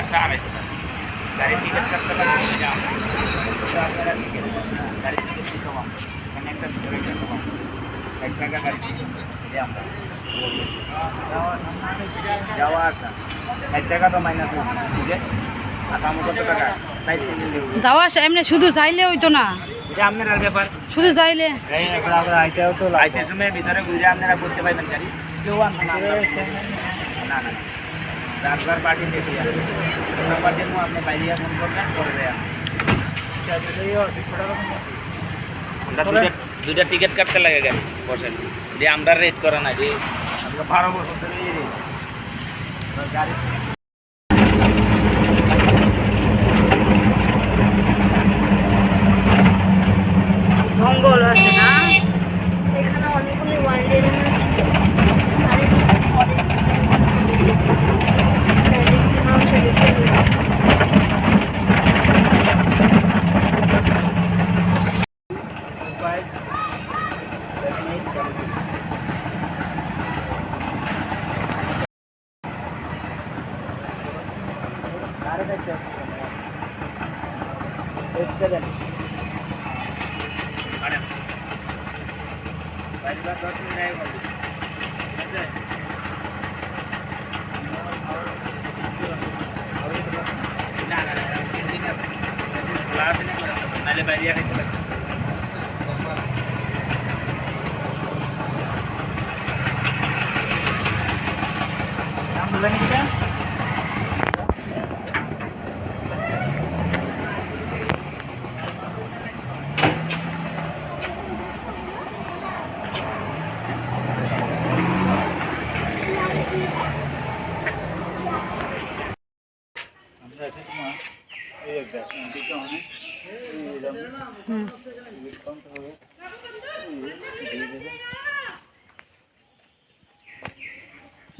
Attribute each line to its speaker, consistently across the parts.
Speaker 1: 250 টাকা গাড়ি টিকিট কাটতে লাগবে আপনারা টিকিট গাড়ি টিকিট দিতে হবে এখানে একটা ভিতরে যেতে হবে 1 টাকা গাড়ি টিকিট এই আমরা যাওয়া আসা 1 টাকা তো মাইনাস ঠিক আছে আসামে কত টাকা তাই
Speaker 2: যাওয়া এমনি শুধু চাইলে হইতো না
Speaker 1: এটা আপনার ব্যাপার
Speaker 2: শুধু চাইলে
Speaker 1: আমরা আইতেও তো আইতে সময় ভিতরে ঘুরে আপনারা করতে পারবেন গাড়ি কেউ আনতে না না না রাতবার পার্টি দেখি নাম্বার দিয়ে আপনি বাইরে ফোন করবেন করে দেয় আমরা দুইটা টিকিট কাটতে লাগে গাড়ি বসেন যে আমরা রেট করা না যে 12 বছর ধরে এই রেট গাড়ি
Speaker 2: জঙ্গল আছে না
Speaker 3: এখানে অনেকগুলো ওয়াইল্ড এনিমেল ছিল আর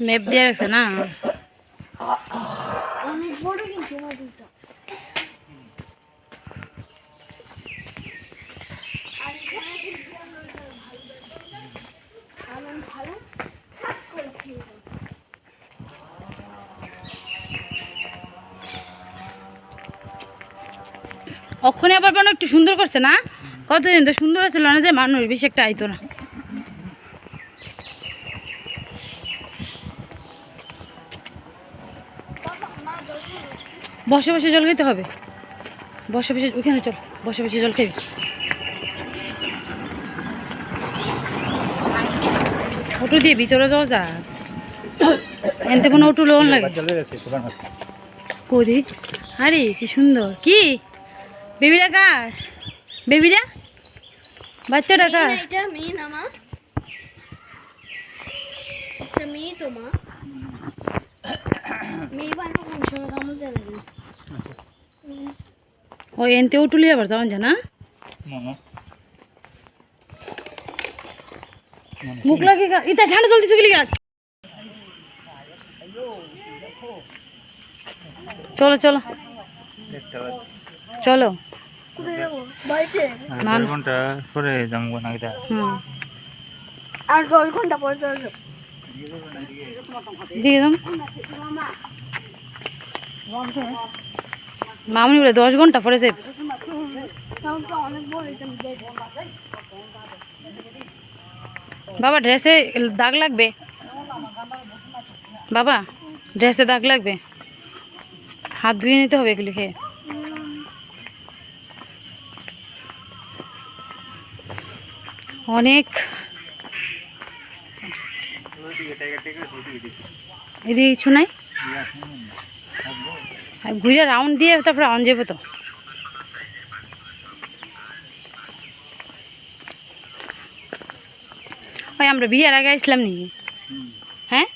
Speaker 2: ম্যাপ দিয়ে রাখছে না
Speaker 3: অনেক বড় কিন্তু নদীটা আর এখানে কিন্তু আমরা ভালো সার্চ করে খেয়ে
Speaker 2: ওখানে আবার মানে একটু সুন্দর করছে না কতদিন তো সুন্দর ছিল না যে মানুষ বেশি একটা আইতো না বসে বসে জল খেতে হবে বসে বসে ওখানে চল বসে বসে জল খাবি অটো দিয়ে ভিতরে যাওয়া যা এনতে কোনো অটো লোন লাগে করি আরে কি সুন্দর কি বেবিরা কার বেবিরা বাচ্চাটা কার
Speaker 3: এটা মেয়ে না মা এটা মেয়ে তো মা মেয়ে বানানো কোন সময় কামড় দেয় লাগে
Speaker 2: ও এনতে অটো লিয়ে আবার যাওয়া যায় না মুখ লাগে ইতা ঠান্ডা জলদি চুগলি গাছ চলো চলো চলো
Speaker 3: বাড়িতে
Speaker 2: না না।
Speaker 1: ঘন্টা পরে যাবো না এটা
Speaker 3: আর 10 ঘন্টা পরে চলে
Speaker 2: দিয়ে দাম মামনি বলে 10 ঘন্টা পরে যাবে
Speaker 3: তাও তো অনেক বড় এটা
Speaker 2: বাবা ড্রেসে দাগ লাগবে বাবা ড্রেসে দাগ লাগবে হাত ধুয়ে নিতে হবে এগুলি খেয়ে অনেক এদিকে কিছু নাই ঘুরে রাউন্ড দিয়ে তারপরে অন যাবো তো ওই আমরা বিয়ের আগে আসলাম নি হ্যাঁ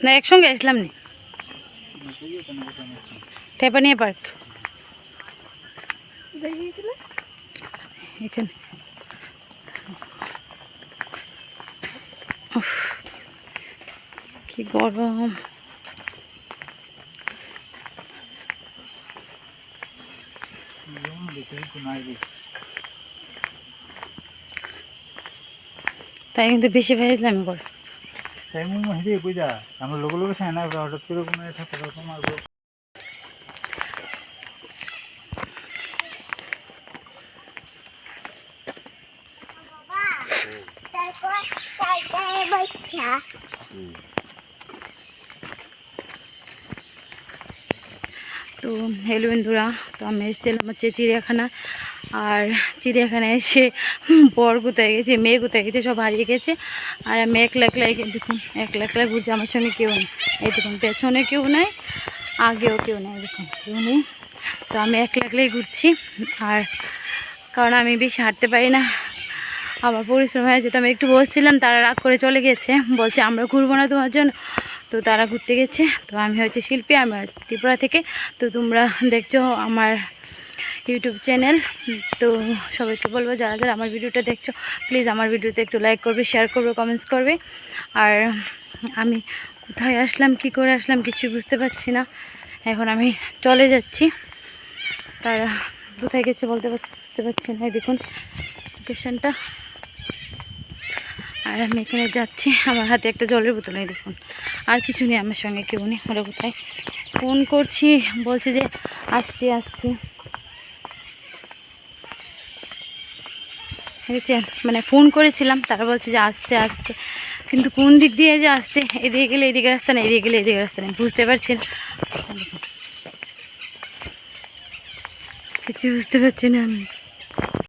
Speaker 2: না একসঙ্গে আসলাম নি টেপানিয়া পার্ক
Speaker 3: দেখিয়েছিল
Speaker 2: এখানে উফ, কি গরম তাই কিন্তু বেশি ভেজলাম করে
Speaker 1: টাইম হেঁটে বুঝা আমরা লোক লোক সাই না হঠাৎ করে কোনো থাকতে পারবো মারবো
Speaker 2: তো হ্যালো বন্ধুরা, তো আমি এসেছিলাম হচ্ছে চিড়িয়াখানা। আর চিড়িয়াখানায় এসে বর কোথায় গেছে, মেয়ে কোথায় গেছে, সব হারিয়ে গেছে। আর আমি একলা দেখুন, একলা ঘুরছি, আমার সঙ্গে কেউ নেই। এই দেখুন পেছনে কেউ নেই, আগেও কেউ নেই, দেখুন কেউ নেই। তো আমি একলাই ঘুরছি। আর কারণ আমি বেশি হাঁটতে পারি না, আমার পরিশ্রম হয়ে যেত। আমি একটু বসছিলাম, তারা রাগ করে চলে গেছে, বলছে আমরা ঘুরবো না তোমার জন্য। তো তারা ঘুরতে গেছে। তো আমি হচ্ছে শিল্পী, আমি ত্রিপুরা থেকে। তো তোমরা দেখছো আমার ইউটিউব চ্যানেল। তো সবাইকে বলবো যারা যারা আমার ভিডিওটা দেখছো, প্লিজ আমার ভিডিওতে একটু লাইক করবে, শেয়ার করবে, কমেন্টস করবে। আর আমি কোথায় আসলাম, কি করে আসলাম, কিছু বুঝতে পারছি না। এখন আমি চলে যাচ্ছি, তারা কোথায় গেছে বুঝতে পারছি না। এই দেখুন লোকেশনটা। আর আমি এখানে যাচ্ছি, আমার হাতে একটা জলের বোতল নেই, দেখুন আর কিছু নেই, আমার সঙ্গে কেউ নেই। ওরা কোথায়, ফোন করছি, বলছে যে আসছি হয়েছে, মানে ফোন করেছিলাম, তারা বলছে যে আসছে, কিন্তু কোন দিক দিয়ে যে আসছে, এদিকে গেলে এদিকে রাস্তা নেই, এদিকে গেলে এদিকে রাস্তা নেই, বুঝতে পারছি না, কিছু বুঝতে পারছি না আমি।